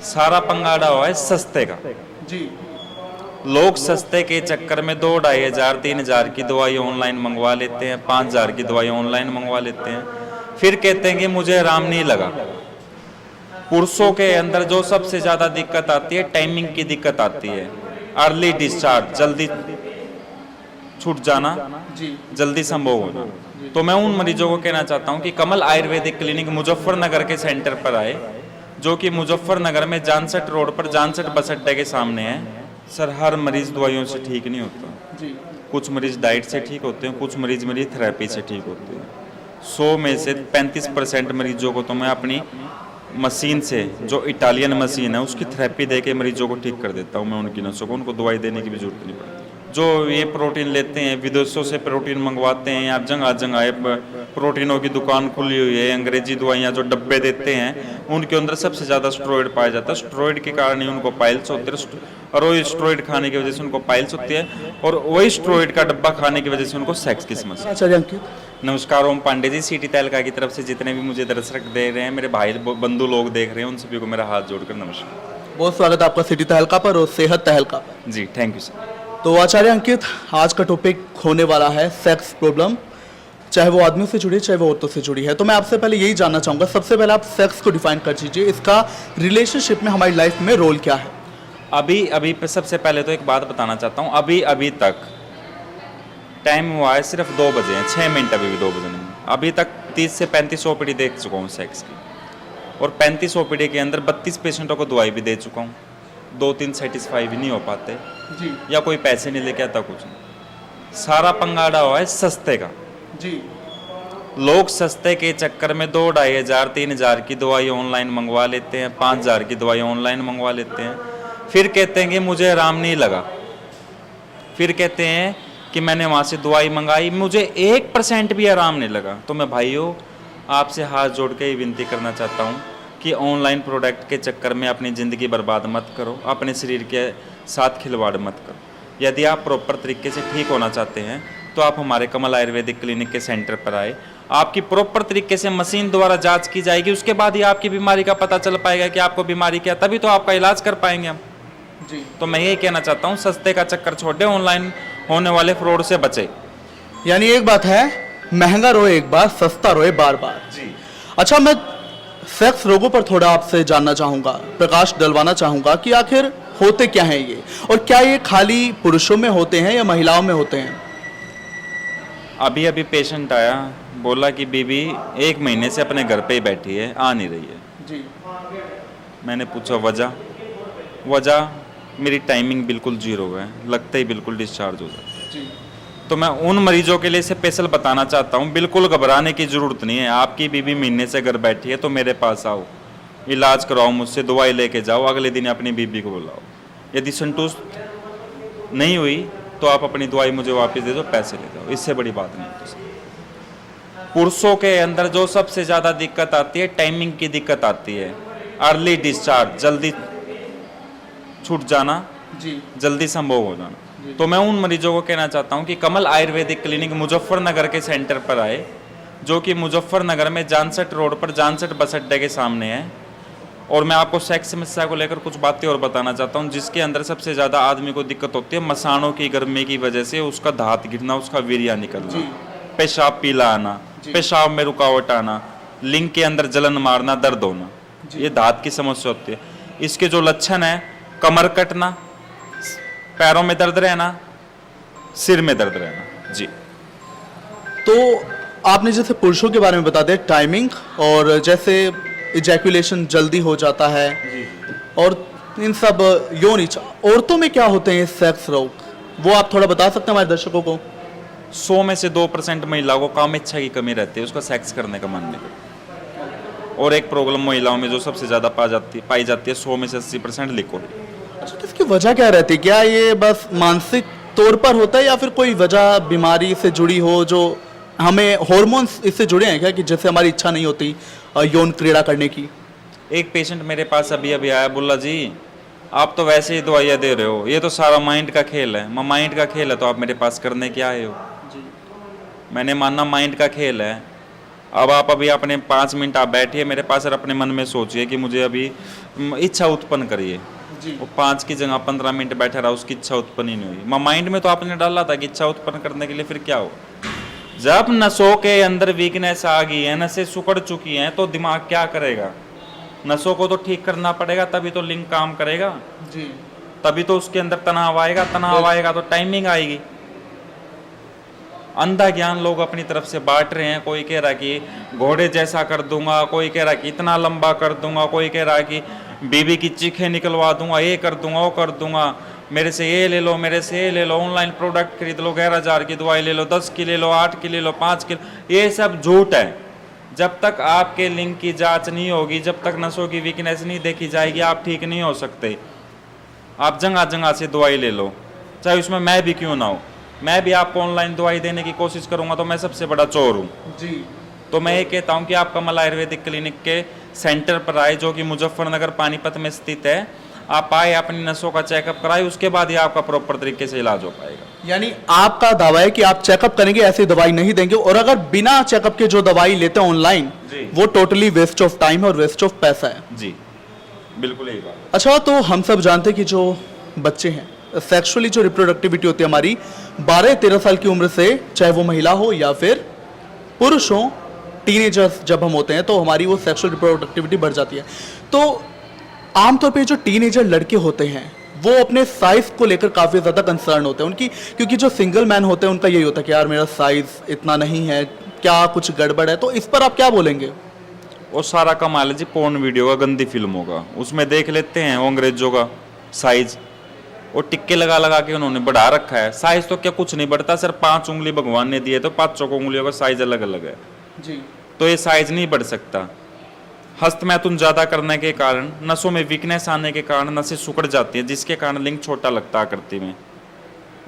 सारा पंगाड़ा हुआ है सस्ते का। जी। लोग सस्ते के चक्कर में 2-2,500 3,000 की दवाई ऑनलाइन मंगवा लेते हैं, 5,000 की दवाई ऑनलाइन मंगवा लेते हैं, फिर कहते हैं कि मुझे आराम नहीं लगा। पुरुषों के अंदर जो सबसे ज्यादा दिक्कत आती है टाइमिंग की दिक्कत आती है, अर्ली डिस्चार्ज, जल्दी छूट जाना, जी। जल्दी संभव होना। तो मैं उन मरीजों को कहना चाहता हूं कि कमल आयुर्वेदिक क्लिनिक मुजफ्फरनगर के सेंटर पर आए, जो कि मुजफ्फरनगर में जानसठ रोड पर जानसठ बस अड्डे के सामने है। सर, हर मरीज दवाइयों से ठीक नहीं होता। जी। कुछ मरीज डाइट से ठीक होते हैं, कुछ मरीज मेरी थेरेपी से ठीक होते हैं। 100 में से 35% मरीजों को तो मैं अपनी मशीन से, जो इटालियन मशीन है, उसकी थेरेपी दे के मरीजों को ठीक कर देता हूँ मैं उनकी नसों को। उनको दवाई देने की भी जरूरत नहीं पड़ती। जो ये प्रोटीन लेते हैं, विदेशों से प्रोटीन मंगवाते हैं, या जगह जगह प्रोटीनों की दुकान खुली हुई है, अंग्रेजी दवाइयाँ जो डब्बे देते हैं, उनके अंदर सबसे ज़्यादा स्टेरॉइड पाया जाता है। स्टेरॉइड के कारण ही उनको पाइल्स होते हैं, और वही स्टेरॉइड खाने की वजह से उनको पाइल्स होती है, और वही स्टेरॉइड का डब्बा खाने की वजह से उनको सेक्स की समस्या। आचार्य अंकित, नमस्कार, ओम पांडे जी, सिटी तहलका की तरफ से जितने भी मुझे दर्शक देख रहे हैं, मेरे भाई बंधु लोग देख रहे हैं, उन सभी को मेरा हाथ जोड़कर नमस्कार। बहुत स्वागत है आपका सिटी तहलका पर और सेहत तहलका पर। जी, थैंक यू सर। तो आचार्य अंकित, आज का टॉपिक होने वाला है सेक्स प्रॉब्लम, चाहे वो आदमियों से जुड़ी है चाहे वो औरतों से जुड़ी है। तो मैं आपसे पहले यही जानना चाहूँगा, सबसे पहले आप सेक्स को डिफाइन कर दीजिए, इसका रिलेशनशिप में हमारी लाइफ में रोल क्या है? अभी सबसे पहले तो एक बात बताना चाहता हूँ, अभी तक टाइम हुआ है सिर्फ 2 बजे हैं, 6 मिनट अभी भी 2 बजे नहीं। अभी तक 30 से 35 ओपीडी देख चुका हूँ सेक्स की, और 35 ओपीडी के अंदर 32 पेशेंटों को दवाई भी दे चुका हूँ। 2-3 सेटिस्फाई भी नहीं हो पाते, जी। या कोई पैसे नहीं लेके आता, कुछ नहीं। सारा पंगाड़ा हुआ है सस्ते का। जी। लोग सस्ते के चक्कर में 2-2,500 3,000 की दवाई ऑनलाइन मंगवा लेते हैं, 5,000 की दवाई ऑनलाइन मंगवा लेते हैं, फिर कहते हैं कि मुझे आराम नहीं लगा। फिर कहते हैं कि मैंने वहाँ से दवाई मंगाई, मुझे 1% भी आराम नहीं लगा। तो मैं भाइयों आपसे हाथ जोड़ के ही विनती करना चाहता हूँ कि ऑनलाइन प्रोडक्ट के चक्कर में अपनी ज़िंदगी बर्बाद मत करो, अपने शरीर के साथ खिलवाड़ मत करो। यदि आप प्रॉपर तरीके से ठीक होना चाहते हैं तो आप हमारे कमल आयुर्वेदिक क्लिनिक के सेंटर पर आए। आपकी प्रॉपर तरीके से मशीन द्वारा जांच की जाएगी, उसके बाद ही आपकी बीमारी का पता चल पाएगा कि आपको बीमारी क्या, तभी तो आपका इलाज कर पाएंगे हम। जी। तो मैं यही कहना चाहता हूँ, सस्ते का चक्कर छोड़ दे, ऑनलाइन होने वाले फ्रॉड से बचे। यानी एक बात है, महंगा रोए एक बार, सस्ता रोए बार बार। जी। अच्छा, मैं सेक्स रोगों पर थोड़ा आपसे जानना चाहूँगा, प्रकाश डलवाना चाहूँगा कि आखिर होते क्या हैं ये, और क्या ये खाली पुरुषों में होते हैं या महिलाओं में होते हैं? अभी पेशेंट आया, बोला कि बीबी 1 महीने से अपने घर पे ही बैठी है, आ नहीं रही है। जी। मैंने पूछा वजह मेरी टाइमिंग बिल्कुल 0 है, लगता ही बिल्कुल डिस्चार्ज हो जाता है। जी। तो मैं उन मरीजों के लिए स्पेशल बताना चाहता हूँ, बिल्कुल घबराने की ज़रूरत नहीं है। आपकी बीबी महीने से घर बैठी है तो मेरे पास आओ, इलाज कराओ मुझसे, दवाई लेके जाओ, अगले दिन अपनी बीबी को बुलाओ। यदि संतुष्ट नहीं हुई तो आप अपनी दवाई मुझे वापस दे दो, पैसे ले जाओ, इससे बड़ी बात नहीं है। पुरुषों के अंदर जो सबसे ज़्यादा दिक्कत आती है टाइमिंग की दिक्कत आती है, अर्ली डिस्चार्ज, जल्दी छूट जाना, जी। जल्दी संभव हो जाना। तो मैं उन मरीजों को कहना चाहता हूं कि कमल आयुर्वेदिक क्लिनिक मुजफ्फरनगर के सेंटर पर आए, जो कि मुजफ्फरनगर में जानसठ रोड पर जानसठ बस अड्डे के सामने है। और मैं आपको सेक्स समस्या को लेकर कुछ बातें और बताना चाहता हूं, जिसके अंदर सबसे ज़्यादा आदमी को दिक्कत होती है मसानों की गर्मी की वजह से, उसका धात गिरना, उसका वीर्य निकलना, पेशाब पीला आना, पेशाब में रुकावट आना, लिंग के अंदर जलन मारना, दर्द होना, ये धात की समस्या होती है। इसके जो लक्षण है, कमर कटना, पैरों में दर्द रहना, सिर में दर्द रहना। जी। तो आपने जैसे पुरुषों के बारे में बता दिया टाइमिंग, और जैसे इजैकुलेशन जल्दी हो जाता है, और इन सब यौन इच्छा, औरतों में क्या होते हैं सेक्स रोग, वो आप थोड़ा बता सकते हैं हमारे दर्शकों को? 100 में से 2% महिलाओं को काम इच्छा की कमी रहती है, उसका सेक्स करने का मन नहीं करता। और एक प्रॉब्लम महिलाओं में जो सबसे ज़्यादा पाई जाती है, 100 में से 80% लिकोर। अच्छा, तो इसकी वजह क्या रहती है? क्या ये बस मानसिक तौर पर होता है, या फिर कोई वजह बीमारी से जुड़ी हो, जो हमें हार्मोन्स इससे जुड़े हैं क्या, कि जैसे हमारी इच्छा नहीं होती यौन क्रीड़ा करने की? एक पेशेंट मेरे पास अभी आया, बोला जी आप तो वैसे ही दवाइयाँ दे रहे हो, ये तो सारा माइंड का खेल है। मैं माइंड का खेल है तो आप मेरे पास करने क्या आए हो? मैंने माना माइंड का खेल है, अब आप अभी अपने 5 मिनट आप बैठिए मेरे पास और अपने मन में सोचिए कि मुझे अभी इच्छा उत्पन्न करिए। जी। वो 5 की जगह 15 मिनट बैठा रहा, उसकी इच्छा उत्पन्न ही नहीं हुई। माइंड में तो आपने डाला था कि इच्छा उत्पन्न करने के लिए, फिर क्या हो? जब नसों के अंदर वीकनेस आ गई है, नसें सुकड़ चुकी हैं, तो दिमाग क्या करेगा? नसों को तो ठीक करना पड़ेगा, तभी तो लिंक काम करेगा, जी। तभी तो उसके अंदर तनाव आएगा, तनाव आएगा तो टाइमिंग आएगी। अंधा ज्ञान लोग अपनी तरफ से बांट रहे हैं। कोई कह रहा है कि घोड़े जैसा कर दूंगा, कोई कह रहा है कि इतना लंबा कर दूंगा, कोई कह रहा है कि बीबी की चीखें निकलवा दूंगा, ये कर दूंगा, वो कर दूंगा, मेरे से ये ले लो, मेरे से ये ले लो, ऑनलाइन प्रोडक्ट खरीद लो, 11,000 की दवाई ले लो, 10 की ले लो, 8 की ले लो, 5 की। ये सब झूठ है। जब तक आपके लिंग की जांच नहीं होगी, जब तक नसों की वीकनेस नहीं देखी जाएगी, आप ठीक नहीं हो सकते। आप जगह जगह से दवाई ले लो, चाहे उसमें मैं भी क्यों ना हो। मैं भी आपको ऑनलाइन दवाई देने की कोशिश करूंगा तो मैं सबसे बड़ा चोर हूँ। जी। तो मैं ये कहता हूँ कि आप कमल आयुर्वेदिक क्लिनिक के सेंटर पर आए, जो कि मुजफ्फरनगर पानीपत में स्थित है। आप आए, अपनी नसों का चेकअप कराए, उसके बाद ही आपका प्रॉपर तरीके से इलाज हो पाएगा। यानी आपका दावा है कि आप चेकअप करेंगे, ऐसी दवाई नहीं देंगे, और अगर बिना चेकअप के जो दवाई लेते हैं ऑनलाइन, जी। वो टोटली वेस्ट ऑफ टाइम और वेस्ट ऑफ पैसा है। जी, बिल्कुल यही बात है। अच्छा, तो हम सब जानते हैं कि जो बच्चे हैं, सेक्सुअली जो रिप्रोडक्टिविटी होती है हमारी 12-13 साल की उम्र से, चाहे वो महिला हो या फिर पुरुष हो, टीनेजर्स जब हम होते हैं तो हमारी वो सेक्सुअल रिप्रोडक्टिविटी बढ़ जाती है। तो आमतौर पे जो टीनेजर लड़के होते हैं वो अपने साइज को लेकर काफ़ी ज़्यादा कंसर्न होते हैं उनकी, क्योंकि जो सिंगल मैन होते हैं उनका यही होता है कि यार मेरा साइज इतना नहीं है, क्या कुछ गड़बड़ है। तो इस पर आप क्या बोलेंगे? वो सारा कमाल है जी पोर्न वीडियो का, गंदी फिल्मों का। उसमें देख लेते हैं वो अंग्रेजों का साइज, वो टिक्के लगा लगा के उन्होंने बढ़ा रखा है। साइज तो क्या कुछ नहीं बढ़ता सर, 5 उंगली भगवान ने दिए तो 5 उंगलियों का साइज अलग अलग है जी। तो ये साइज नहीं बढ़ सकता। हस्तमैथुन ज़्यादा करने के कारण, नसों में वीकनेस आने के कारण नसें सिकुड़ जाती हैं, जिसके कारण लिंग छोटा लगता है आकृति में।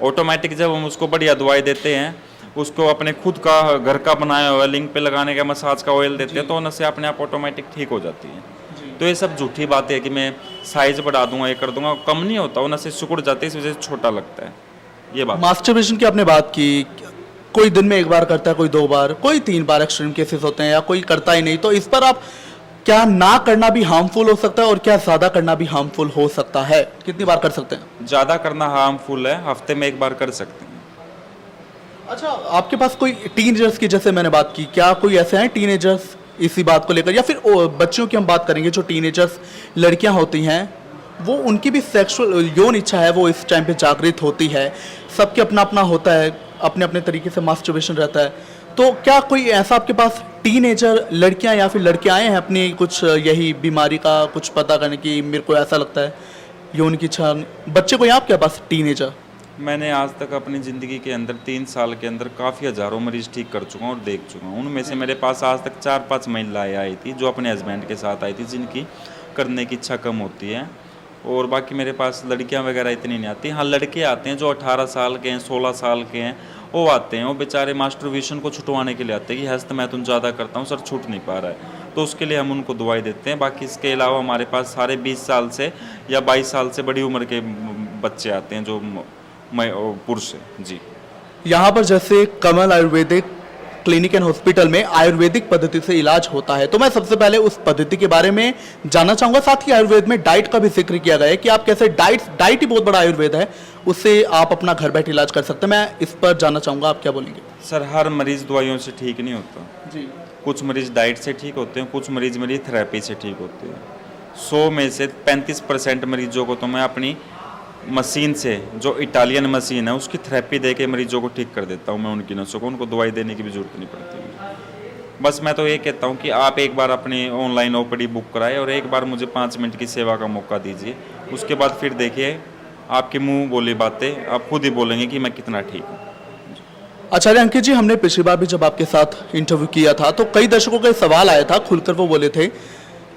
ऑटोमेटिक जब हम उसको बढ़िया दवाई देते हैं, उसको अपने खुद का घर का बनाया हुआ लिंग पे लगाने का मसाज का ऑयल देते हैं, तो नसें अपने आप ऑटोमेटिक ठीक हो जाती हैं। तो ये सब झूठी बात है कि मैं साइज बढ़ा दूंगा, ये कर दूंगा, कम नहीं होता, वो नसें सिकुड़ जाती है, इस वजह से छोटा लगता है। ये बात। मास्टरबेशन की आपने बात की, कोई दिन में 1 बार करता है, कोई 2 बार, कोई 3 बार एक्सट्रीम केसेस होते हैं, या कोई करता ही नहीं। तो इस पर आप, क्या ना करना भी हार्मफुल हो सकता है और क्या ज़्यादा करना भी हार्मफुल हो सकता है? कितनी बार कर सकते हैं? ज़्यादा करना हार्मफुल है, हफ्ते में 1 बार कर सकते हैं। अच्छा, आपके पास कोई टीनेजर्स की, जैसे मैंने बात की, क्या कोई ऐसे हैं टीनेजर्स इसी बात को लेकर, या फिर बच्चियों की हम बात करेंगे, जो टीनेजर्स लड़कियां होती हैं, वो उनकी भी सेक्सुअल यौन इच्छा है वो इस टाइम पे जागृत होती है, सबके अपना अपना होता है, अपने अपने तरीके से मास्टरबेशन रहता है। तो क्या कोई ऐसा आपके पास टीनेजर लड़कियां या फिर लड़के आए हैं अपनी कुछ यही बीमारी का कुछ पता करने की, मेरे को ऐसा लगता है यौन की इच्छा, बच्चे कोई आपके पास टीनेजर? मैंने आज तक अपनी ज़िंदगी के अंदर 3 साल के अंदर काफ़ी हज़ारों मरीज ठीक कर चुका हूँ और देख चुका हूँ। उनमें से मेरे पास आज तक 4-5 महिलाएं आई थी जो अपने हस्बैंड के साथ आई थी, जिनकी करने की इच्छा कम होती है, और बाकी मेरे पास लड़कियां वगैरह इतनी नहीं आती। हाँ, लड़के आते हैं जो 18 साल के हैं, 16 साल के हैं, वो आते हैं, वो बेचारे मास्टरबेशन को छुटवाने के लिए आते हैं कि हस्तमैथुन ज़्यादा करता हूँ सर, छूट नहीं पा रहा है, तो उसके लिए हम उनको दवाई देते हैं। बाकी इसके अलावा हमारे पास सारे 20 साल से या 22 साल से बड़ी उम्र के बच्चे आते हैं जो पुरुष है जी। यहाँ पर जैसे कमल आयुर्वेदिक क्लिनिक एंड हॉस्पिटल में आयुर्वेदिक पद्धति से इलाज होता है, तो मैं सबसे पहले उस पद्धति के बारे में जानना चाहूँगा। साथ ही आयुर्वेद में डाइट का भी जिक्र किया गया है कि आप कैसे डाइट ही बहुत बड़ा आयुर्वेद है, उससे आप अपना घर बैठे इलाज कर सकते हैं। मैं इस पर जानना चाहूँगा, आप क्या बोलेंगे? सर, हर मरीज़ दवाइयों से ठीक नहीं होता जी। कुछ मरीज़ डाइट से ठीक होते हैं, कुछ मरीज़ मेरी थेरेपी से ठीक होते हैं। 100 में से 35% मरीजों को तो मैं अपनी मशीन से, जो इटालियन मशीन है, उसकी थेरेपी दे के मरीजों को ठीक कर देता हूँ मैं उनकी नसों को, उनको दवाई देने की भी जरूरत नहीं पड़ती। बस मैं तो ये कहता हूँ कि आप एक बार अपनी ऑनलाइन ओपीडी बुक कराएं और एक बार मुझे 5 मिनट की सेवा का मौका दीजिए, उसके बाद फिर देखिए आपकी मुँह बोली बातें आप खुद ही बोलेंगे कि मैं कितना ठीक हूँ। आचार्य अंकित जी, हमने पिछली बार भी जब आपके साथ इंटरव्यू किया था तो कई दर्शकों का सवाल आया था, खुलकर वो बोले थे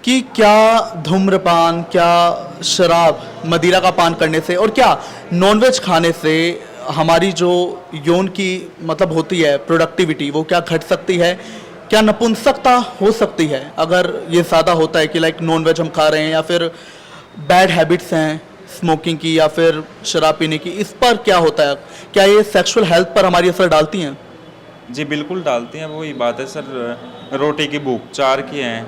कि क्या धूम्रपान, क्या शराब, मदिरा का पान करने से और क्या नॉनवेज खाने से हमारी जो यौन की मतलब होती है प्रोडक्टिविटी, वो क्या घट सकती है? क्या नपुंसकता हो सकती है अगर ये ज़्यादा होता है कि लाइक नॉनवेज हम खा रहे हैं, या फिर बैड हैबिट्स हैं स्मोकिंग की या फिर शराब पीने की, इस पर क्या होता है? क्या ये सेक्सुअल हेल्थ पर हमारी असर डालती हैं? जी बिल्कुल डालती हैं, वही बात है सर। रोटी की भूख 4 की है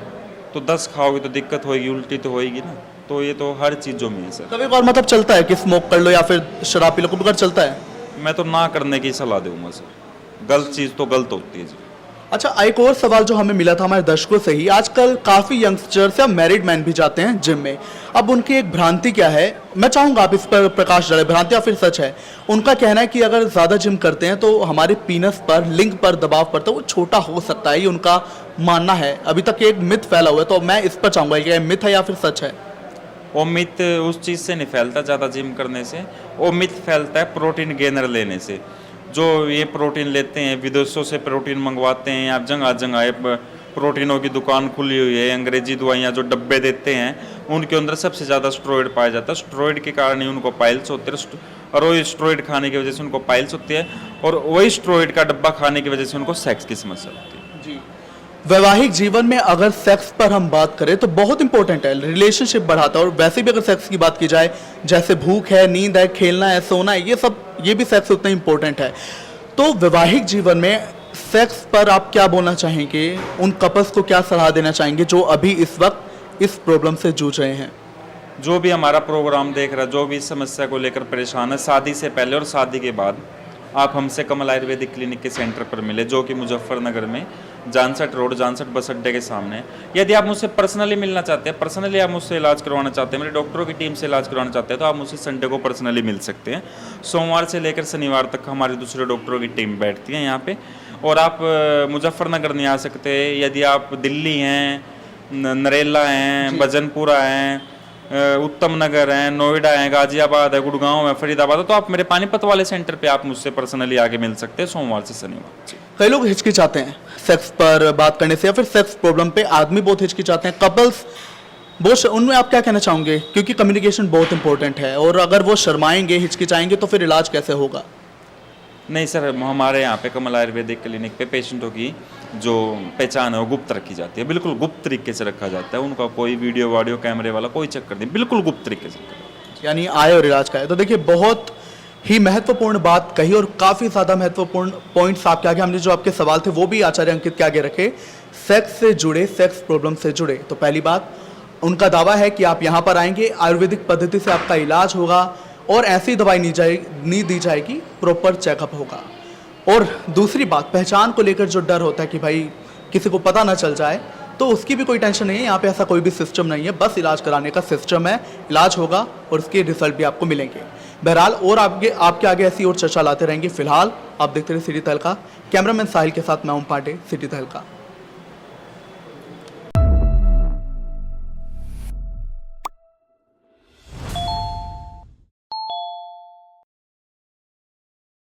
तो 10 खाओगे तो दिक्कत होगी, उल्टी तो होएगी ना। तो ये तो हर चीज़ों में है सर। कभी कभार मतलब चलता है कि स्मोक कर लो या फिर शराब पी लो, कभी कभार चलता है? मैं तो ना करने की सलाह दूंगा सर। गलत चीज़ तो गलत होती है जी। अच्छा, एक और सवाल जो हमें मिला था हमारे दर्शकों से ही, आजकल काफ़ी यंगस्टर्स या मैरिड मैन भी जाते हैं जिम में। अब उनकी एक भ्रांति क्या है, मैं चाहूँगा आप इस पर प्रकाश डालें, भ्रांति या फिर सच है। उनका कहना है कि अगर ज़्यादा जिम करते हैं तो हमारे पीनस पर, लिंग पर दबाव पड़ता है, वो छोटा हो सकता है, ये उनका मानना है। अभी तक एक मिथ फैला हुआ है, तो मैं इस पर चाहूँगा कि ये मिथ है या फिर सच है? वो मिथ उस चीज़ से नहीं फैलता ज़्यादा जिम करने से, वो मिथ फैलता है प्रोटीन गेनर लेने से। जो ये प्रोटीन लेते हैं, विदेशों से प्रोटीन मंगवाते हैं, आप जगह जगह प्रोटीनों की दुकान खुली हुई है, अंग्रेजी दवाइयाँ जो डब्बे देते हैं उनके अंदर सबसे ज़्यादा स्टेरॉइड पाया जाता है। स्टेरॉइड के कारण ही उनको पाइल्स होते हैं, और वही स्टेरॉइड खाने की वजह से उनको पाइल्स होती है, और वही स्टेरॉइड का डब्बा खाने की वजह से उनको सेक्स की समस्या होती है। जी। वैवाहिक जीवन में अगर सेक्स पर हम बात करें तो बहुत इंपॉर्टेंट है, रिलेशनशिप बढ़ाता है। और वैसे भी अगर सेक्स की बात की जाए, जैसे भूख है, नींद है, खेलना है, सोना है, ये भी सेक्स उतना इंपॉर्टेंट है। तो वैवाहिक जीवन में सेक्स पर आप क्या बोलना चाहेंगे, उन कपल्स को क्या सलाह देना चाहेंगे जो अभी इस वक्त इस प्रॉब्लम से जूझ रहे हैं? जो भी हमारा प्रोग्राम देख रहा है, जो भी इस समस्या को लेकर परेशान है, शादी से पहले और शादी के बाद, आप हमसे कमल आयुर्वेदिक क्लिनिक के सेंटर पर मिले, जो कि मुजफ्फरनगर में जानसठ रोड, जानसठ बस अड्डे के सामने है। यदि आप मुझसे पर्सनली मिलना चाहते हैं, पर्सनली आप मुझसे इलाज करवाना चाहते हैं, मेरे डॉक्टरों की टीम से इलाज करवाना चाहते हैं, तो आप मुझसे संडे को पर्सनली मिल सकते हैं। सोमवार से लेकर शनिवार तक हमारे दूसरे डॉक्टरों की टीम बैठती है यहाँ पे। और आप मुजफ्फरनगर नहीं आ सकते, यदि आप दिल्ली हैं, नरेला हैं, भजनपुरा हैं, उत्तम नगर है, नोएडा है, गाजियाबाद है, गुड़गांव है, फरीदाबाद है, तो आप मेरे पानीपत वाले सेंटर पे आप मुझसे पर्सनली आके मिल सकते हैं सोमवार से शनिवार। कई लोग हिचकिचाते हैं सेक्स पर बात करने से, या फिर सेक्स प्रॉब्लम पे आदमी बहुत हिचकिचाते हैं, कपल्स बहुत, उनमें आप क्या कहना चाहोगे? क्योंकि कम्युनिकेशन बहुत इंपॉर्टेंट है, और अगर वो शर्माएंगे, हिचकिचाएंगे तो फिर इलाज कैसे होगा? नहीं सर, हमारे यहाँ पे कमल आयुर्वेदिक क्लिनिक पे पेशेंटों की जो पहचान है वो गुप्त रखी जाती है, बिल्कुल गुप्त तरीके से रखा जाता है। उनका कोई वीडियो वाडियो कैमरे वाला कोई चक्कर नहीं, बिल्कुल गुप्त तरीके से। यानी आए और इलाज का है। तो देखिए, बहुत ही महत्वपूर्ण बात कही और काफ़ी ज़्यादा महत्वपूर्ण पॉइंट्स आपके आगे, हमने जो आपके सवाल थे वो भी आचार्य अंकित के आगे रखे, सेक्स से जुड़े, सेक्स प्रॉब्लम से जुड़े। तो पहली बात, उनका दावा है कि आप यहाँ पर आएंगे, आयुर्वेदिक पद्धति से आपका इलाज होगा और ऐसी दवाई नहीं दी जाएगी, प्रॉपर चेकअप होगा। और दूसरी बात, पहचान को लेकर जो डर होता है कि भाई किसी को पता ना चल जाए, तो उसकी भी कोई टेंशन नहीं है। यहाँ पे ऐसा कोई भी सिस्टम नहीं है, बस इलाज कराने का सिस्टम है, इलाज होगा और उसके रिजल्ट भी आपको मिलेंगे। बहरहाल और आपके आगे ऐसी और चर्चा लाते रहेंगे। फिलहाल आप देखते रहे सिटी तहलका। कैमरामैन साहिल के साथ मैं ओम पांडे, सिटी तहलका।